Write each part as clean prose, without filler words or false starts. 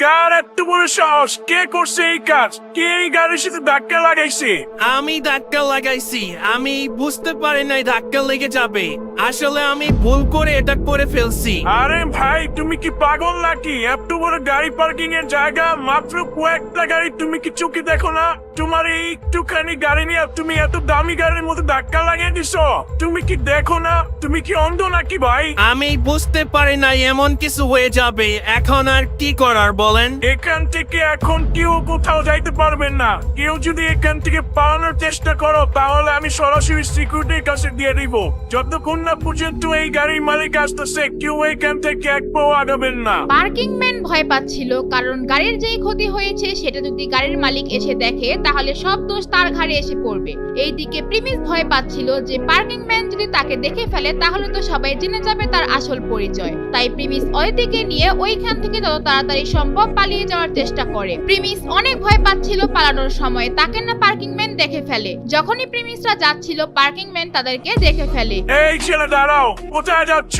কার এত বড় সাহস? কে করছে এই কাজ? কে এই গাড়ির সাথে ধাক্কা লাগাইছে? আমি ধাক্কা লাগাইছি। আমি বুঝতে পারি নাই ধাক্কা লেগে যাবে। আসলে আমি ভুল করে এটা করে ফেলছি। আরে ভাই, তুমি কি পাগল নাকি? এত বড় গাড়ি পার্কিং এর জায়গা, মাত্র কয়েকটা গাড়ি, তুমি কি চোখে দেখো না? তোমার এই একটুখানি গাড়ি নিয়ে তুমি এত দামি গাড়ির মধ্যে ধাক্কা লাগিয়ে দিছো। তুমি কি দেখো না? তুমি কি অন্ধ নাকি ভাই? আমি বুঝতে পারি নাই এমন কিছু হয়ে যাবে। এখন আর কি করার বলেন? এখান থেকে এখন কেউ কোথাও যাইতে পারবেন না। কেউ যদি এখান থেকে পালানোর চেষ্টা করো তাহলে আমি সরাসরি সিকিউরিটির কাছে দিয়ে দিব। যতক্ষণ না পর্যন্ত এই গাড়ির মালিক আসতেছে, কেউ এখান থেকে এক পাও আগাবেন না। পার্কিং ম্যান ভয় পাচ্ছিল, কারণ গাড়ির যেই ক্ষতি হয়েছে সেটা যদি গাড়ির মালিক এসে দেখে তাহলে সব দোষ তার ঘাড়ে এসে পড়বে। এইদিকে প্রিমিস ভয় পাচ্ছিল যে পার্কিং ম্যান যদি তাকে দেখে ফেলে তাহলে তো সবাই জেনে যাবে তার আসল পরিচয়। তাই প্রিমিস অদিতিকে নিয়ে ওইখান থেকে যত তাড়াতাড়ি সম্ভব পালিয়ে যাওয়ার চেষ্টা করে। প্রিমিস অনেক ভয় পাচ্ছিল পালানোর সময় তাকে না পার্কিং ম্যান দেখে ফেলে। যখনই প্রিমিসরা যাচ্ছিল পার্কিং ম্যান তাদেরকে দেখে ফেলে। এই ছেলে দাঁড়াও, কোথায় যাচ্ছ?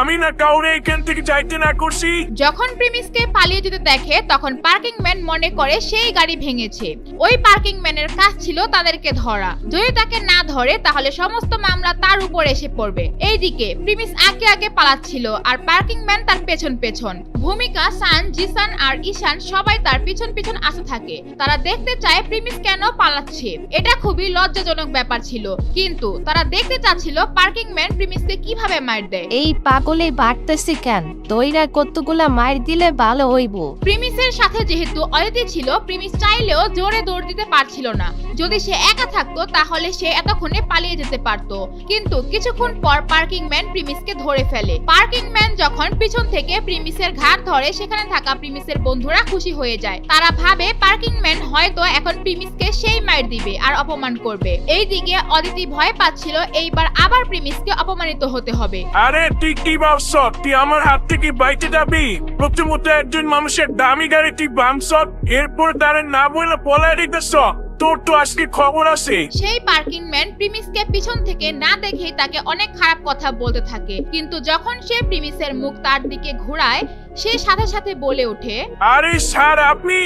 আমি না কাউরে এখান থেকে যাইতে না করছি। যখন প্রিমিসকে পালিয়ে যেতে দেখে তখন পার্কিং ম্যান মনে করে সেই গাড়ি ভেঙেছে। ওই পার্কিং ম্যানের কাজ ছিল তাদেরকে ধরা। যদি তাকে না ধরে তাহলে সমস্ত মামলা তার উপর এসে পড়বে। এইদিকে প্রিমিস আগে আগে পালাচ্ছিল আর পার্কিং ম্যান তার পেছন পেছন। ভূমিকা, সান, জিসান আর ঈশান সবাই তার পিছন পিছন আসতে থাকে। তারা দেখতে চায় প্রিমিস কেন পালাচ্ছে। এটা খুবই লজ্জাজনক ব্যাপার ছিল, কিন্তু তারা দেখতে চাচ্ছিল পার্কিং ম্যান প্রিমিসকে কিভাবে মার দেয়। এই পাগলে বাড়তেছে কেন? দইরা কতগুলা মার দিলে ভালো হইব। প্রিমিসের সাথে যেহেতু অদিতি ছিল, প্রিমিস চাইলেও জোরে দৌড় দিতে পারছিল না। যদি সে একা থাকতো তাহলে সে এতক্ষণে পালিয়ে যেতে পারতো। কিন্তু কিছুক্ষণ পর পার্কিং ম্যান প্রিমিসকে ধরে ফেলে। পার্কিং ম্যান যখন পিছন থেকে প্রিমিসের ঘাড় ধরে সেখানে থাকা প্রিমিসের বন্ধুরা খুশি হয়ে যায়। তারা ভাবে পার্কিং ম্যান হয়তো এখন প্রিমিসকে সেই মার দিবে আর অপমান করবে। এইদিকে অদিতি ভয় পাচ্ছিল এইবার আবার প্রিমিসকে অপমানিত হতে হবে। আরে তুই কি ভাবছ? তুই আমার হাত থেকে বাইতে যাবি? প্রথমত একজন মানুষের দামি গাড়ি তুই বামছ, এরপর তারে না বলে পলায় দিতেছ। তোর তো আজকে খবর আছে। সেই পার্কিং ম্যান প্রিমিসকে পিছন থেকে না দেখেই তাকে অনেক খারাপ কথা বলতে থাকে। কিন্তু যখন সে প্রিমিসের মুখ তার দিকে ঘোরায় সে সাথে সাথে বলে ওঠে, আরে স্যার, আপনি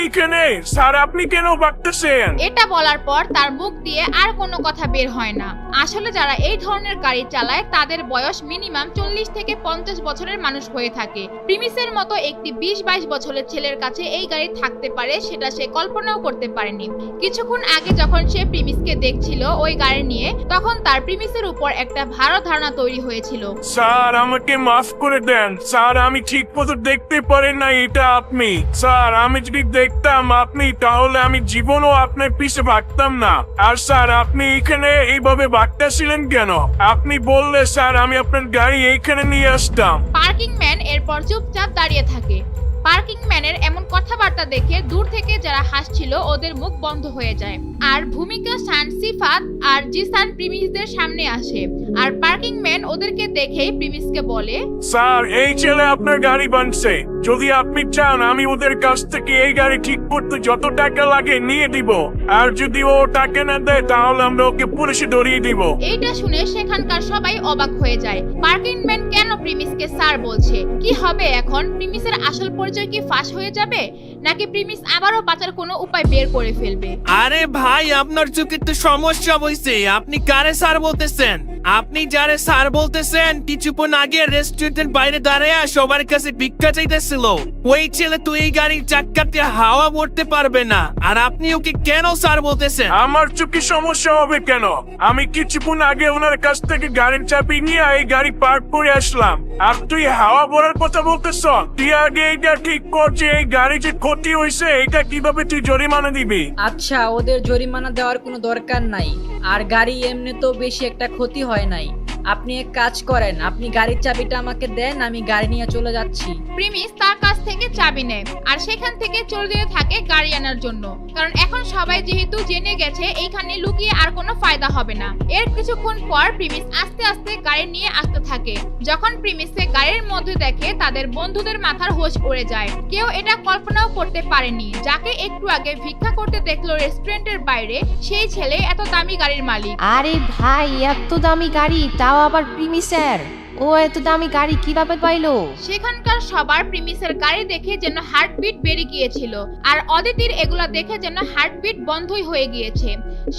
এখানে? স্যার, আপনি কেন ভাগতেছেন? এটা বলার পর তার মুখ দিয়ে আর কোনো কথা বের হয় না। আসলে যারা এই ধরনের গাড়ি চালায় তাদের বয়স মিনিমাম 40 থেকে 50 বছরের মানুষ হয়ে থাকে। প্রিমিসের মতো একটি 20-22 বছরের ছেলের কাছে এই গাড়ি থাকতে পারে সেটা সে কল্পনাও করতে পারেনি। কিছুক্ষণ আগে যখন সে প্রিমিসকে দেখছিল ওই গাড়ি নিয়ে, তখন তার প্রিমিসের উপর একটা ভালো ধারণা তৈরি হয়েছিল। স্যার, আমাকে মাফ করে দেন। স্যার, আমি ঠিক মতো দেখতে পারি না এটা আপনি। স্যার, আমি যদি দেখতাম আপনি তাহলে আমি জীবনও আপনার পিছে ভাগতাম না। আর স্যার, আপনি এখানে এইভাবে ভাগতেছিলেন কেন? আপনি বললে স্যার আমি আপনার গাড়ি এইখানে নিয়ে আসতাম। পার্কিং ম্যান এরপর চুপচাপ দাঁড়িয়ে থাকে। পার্কিং ম্যানের এমন কথাবার্তা দেখে দূর থেকে যারা হাসছিল ওদের মুখ বন্ধ হয়ে যায়। আর ভূমিকা, সান, সিফাত আর জিসান প্রিমিসদের সামনে আসে। আর পার্কিং ম্যান ওদেরকে দেখেই প্রিমিসকে বলে, স্যার, এই ছেলে আপনার গাড়ি বানছে। যদি আপনি চান আমি ওদের কাছ থেকে এই গাড়ি ঠিক করতে যত টাকা লাগে নিয়ে দিব। আর যদি ও টাকা না দেয় তাহলে আমরা ওকে পুলিশে ধরিয়ে দিব। এইটা শুনে সেখানকার সবাই অবাক হয়ে যায়। পার্কিং ম্যান কেন প্রিমিসকে স্যার বলছে? কি হবে এখন? প্রিমিসের আসল পরিচয় কি ফাঁস হয়ে যাবে, নাকি প্রিমিস আবারও বাঁচার কোনো উপায় বের করে ফেলবে? আরে ভাই, আপনার চোখে তো সমস্যা হয়েছে। আপনি কারে স্যার বলতেছেন? আপনি যারে স্যার বলতেছেন কিছুক্ষণ আগে রেস্টুরেন্টের বাইরে দাঁড়িয়ে সবার কাছে ভিক্ষা চাইতেছিল। ওই ছেলে তো এই গাড়ির চাকাতে হাওয়া ভরতে পারবে না, আর আপনি ওকে কেন স্যার বলতেছেন? আমার চোখে সমস্যা হবে কেন? আমি কিছুক্ষণ আগে ওনার কাছ থেকে গাড়ির চাবি নিয়ে এই গাড়ি পার্ক করে আসলাম। আর তুই হাওয়া ভরার কথা বলতেছ? তুই আগে এটা ঠিক কর যে এই গাড়ি যে ক্ষতি হয়েছে এটা কিভাবে তুই জরিমানা দিবি। আচ্ছা, ওদের জরিমানা দেওয়ার কোনো দরকার নাই। আর গাড়ি এমনি তো বেশি একটা ক্ষতি হয় নাই। আপনি এক কাজ করেন, আপনি গাড়ির চাবিটা আমাকে দেন, আমি গাড়ি নিয়ে চলে যাচ্ছি। প্রিমিস তার কাছ থেকে চাবি নেয় আর সেখান থেকে চলে যেতে থাকে গাড়ি আনার জন্য। কারণ এখন সবাই যেহেতু জেনে গেছে এইখানে লুকিয়ে আর কোনো ফায়দা হবে না। এর কিছুক্ষণ পর প্রিমিস আস্তে আস্তে গাড়ি নিয়ে আসতে থাকে। যখন প্রিমিসে গাড়ির মধ্যে দেখে তাদের বন্ধুদের মাথার হোশ উড়ে যায়। কেউ এটা কল্পনাও করতে পারেনি যাকে একটু আগে ভিক্ষা করতে দেখলো রেস্টুরেন্টের বাইরে, সেই ছেলে এত দামি গাড়ির মালিক। আরে ভাই, এত দামি গাড়ি, তাও আবার প্রিমিসের। ও এত দামি গাড়ি কিভাবে পাইলো? সেখানকার সবার প্রিমিসের গাড়ি দেখে যেন হার্টবিট বেড়ে গিয়েছিল, আর অদিতির এগুলা দেখে যেন হার্টবিট বন্ধই হয়ে গিয়েছে।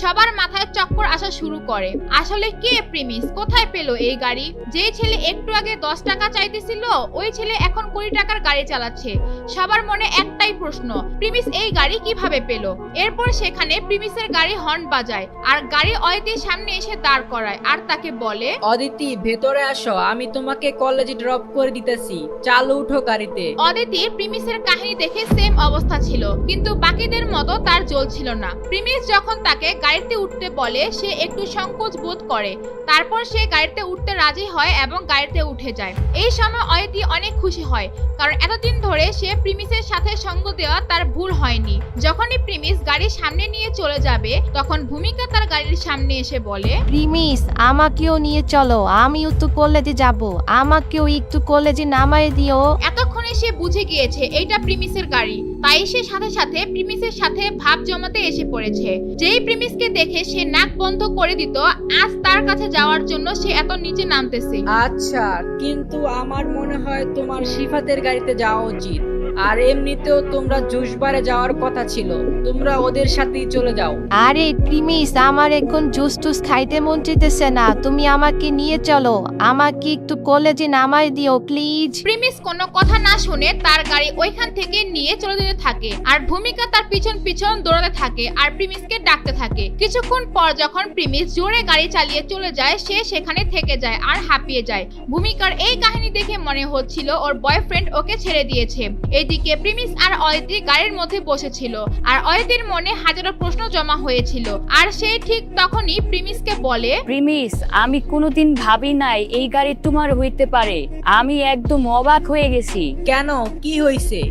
সবার মাথায় চক্কর আসা শুরু করে। আসলে কে প্রিমিস? কোথায় পেলো এই গাড়ি? যেই ছেলে একটু আগে 10 টাকা চাইতেছিল, ওই ছেলে এখন 20 টাকার গাড়ি চালাচ্ছে। সবার মনে একটাই প্রশ্ন, প্রিমিস এই গাড়ি কিভাবে পেলো? এরপর সেখানে প্রিমিসের গাড়ি হর্ন বাজায়, আর গাড়ি অদিতির সামনে এসে দাঁড় করায়, আর তাকে বলে, অদিতি ভেতরে আসো, আমি তোমাকে কলেজে ড্রপ করে দিতেছি, চালু উঠো গাড়িতে। অদিতির প্রিমিসের কাহিনী দেখে সেম অবস্থা ছিল, কিন্তু বাকিদের মতো তার জ্বলছিল না। প্রিমিস যখন তাকে গাড়িতে উঠতে বলে, সে একটু সংকোচ বোধ করে। তারপর সে গাড়িতে উঠতে রাজি হয় এবং গাড়িতে উঠে যায়। এই সময় অদিতি অনেক খুশি হয়, কারণ এতদিন ধরে সে প্রিমিসের সাথে সঙ্গ দেওয়া তার ভুল হয়নি। যখনই প্রিমিস গাড়ির সামনে নিয়ে চলে যাবে, তখন ভূমিকা তার গাড়ির সামনে এসে বলে, প্রিমিস আমাকেও নিয়ে চলো, আমিও তো কলেজে যাব, আমাকেও একটু কলেজে নামায় দিও। এতক্ষণে সে বুঝে গিয়েছে এইটা প্রিমিসের গাড়ি, তাই সে সাথে সাথে প্রিমিসের সাথে ভাব জমাতে এসে পড়েছে। যেই প্রিমিসকে দেখে সে নাক বন্ধ করে দিত, আজ তার কাছে যাওয়ার জন্য সে এত নিচে নামতেছে। আচ্ছা, কিন্তু আমার মনে হয় তোমার সিফাতের গাড়িতে যাওয়া উচিত। আর এমনিতেও তোমরা জুসবারে যাওয়ার কথা ছিল, তোমরা ওদের সাথেই চলে যাও। আরে প্রিমিস, আমার এখন জুস টুস খাইতে মন চাইতেছে না, তুমি আমাকে নিয়ে চলো, আমাকে একটু কলেজে নামায় দিও প্লিজ। প্রিমিস কোনো কথা না শুনে তার গাড়ি ওইখান থেকে নিয়ে চলে যেতে থাকে, আর ভূমিকা তার পিছন পিছন দৌড়াতে থাকে আর প্রিমিসকে ডাকতে থাকে। কিছুক্ষণ পর যখন প্রিমিস জোরে গাড়ি চালিয়ে চলে যায়, সে সেখানে থেকে যায় আর হাঁপিয়ে যায়। ভূমিকার এই কাহিনী দেখে মনে হচ্ছিল ওর বয়ফ্রেন্ড ওকে ছেড়ে দিয়েছে। এদিকে প্রিমিস আর অদিতি গাড়ির মধ্যে বসেছিল, আর অদিতির মনে হাজারো প্রশ্ন জমা হয়েছিল। আর সে ঠিক তখনই প্রিমিসকে বলে, প্রিমিস, আমি কোনোদিন ভাবি নাই এই গাড়ি তোমার হইতে পারে। আমি একদম অবাক হয়ে গেছি। কেন, কি হয়েছে?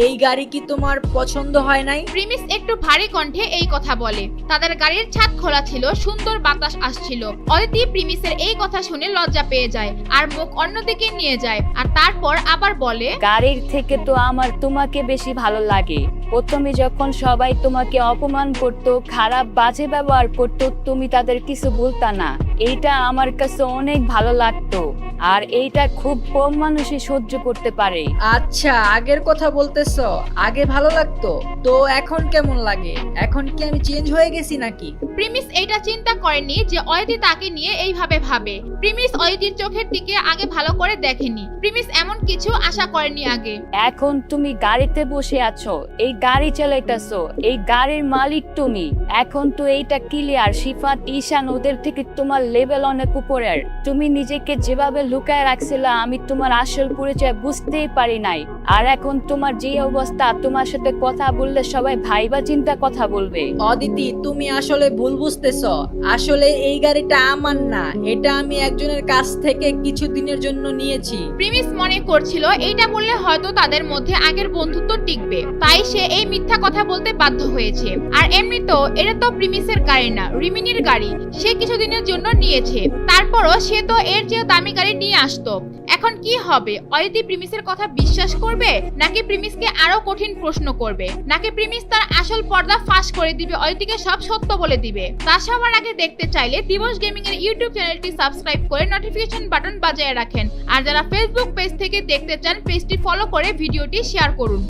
এই গাড়ি কি তোমার পছন্দ হয় নাই? প্রিমিস একটু ভারী কণ্ঠে এই কথা বলে। তাদের গাড়ির ছাদ খোলা ছিল, সুন্দর বাতাস আসছিল। অদিতি প্রিমিসের এই কথা শুনে লজ্জা পেয়ে যায় আর মুখ অন্যদিকে নিয়ে যায়, আর তারপর আবার বলে, গাড়ির থেকে তো আমার তোমাকে বেশি ভালো লাগে। প্রথমে যখন সবাই তোমাকে অপমান করতো, খারাপ বাজে ব্যবহার করতো, তুমি তাদের কিছু বলতা না। এইটা আমার কাছে অনেক ভালো লাগতো, আর এইটা খুব কম মানুষই সহ্য করতে পারে। আচ্ছা, আগের কথা বলতেছ? আগে ভালো লাগতো তো এখন কেমন লাগে? এখন কি আমি চেঞ্জ হয়ে গেছি নাকি? প্রিমিস এইটা চিন্তা করেনি যে অদিতি তাকে নিয়ে এইভাবে ভাবে। প্রিমিস অদিতির চোখের দিকে আগে ভালো করে দেখেনি। প্রিমিস এমন কিছু আশা করেনি আগে। এখন তুমি গাড়িতে বসে আছো, এই গাড়ি চালাইতেছো, এই গাড়ির মালিক তুমি। এখন তো এইটা ক্লিয়ার, সিফাত, ঈশান ওদের থেকে তোমার লেভেল অনেক উপরের। তুমি নিজেকে যেভাবে লুকায় রাখছিলা, আমি তোমার আসল পরিচয় বুঝতেই পারি নাই। আর এখন তোমার যে অবস্থা, তোমার সাথে কথা বললে সবাই ভাইবা চিন্তা কথা বলবে। অদিতি, তুমি আসলে ভুল বুঝতেছ। আসলে এই গাড়িটা আমার না, এটা আমি একজনের কাছ থেকে কিছুদিনের জন্য নিয়েছি। প্রিমিস মনে করছিল এইটা বললে হয়তো তাদের মধ্যে আগের বন্ধুত্ব টিকবে, তাই সে এই মিথ্যা কথা বলতে বাধ্য হয়েছে। আর এমনিতেও এটা তো প্রিমিসের গাড়ি না, রিমিনির গাড়ি। সে কিছুদিনের জন্য নিয়েছে, তারপরও সে তো এর চেয়ে দামি গাড়ি নিয়ে আসতো। এখন কি হবে? অদিতি প্রিমিসের কথা বিশ্বাস করবে, নাকি প্রিমিসকে আরো কঠিন প্রশ্ন করবে, নাকি প্রিমিস তার আসল পর্দা ফাঁস করে দিবে, অদিতিকে সব সত্য বলে দিবে? তা সবার আগে দেখতে চাইলে দিবস গেমিং এর ইউটিউব চ্যানেলটি সাবস্ক্রাইব করে নোটিফিকেশন বাটন বাজিয়ে রাখেন। আর যারা ফেসবুক পেজ থেকে দেখতে চান, পেজটি ফলো করে ভিডিওটি শেয়ার করুন।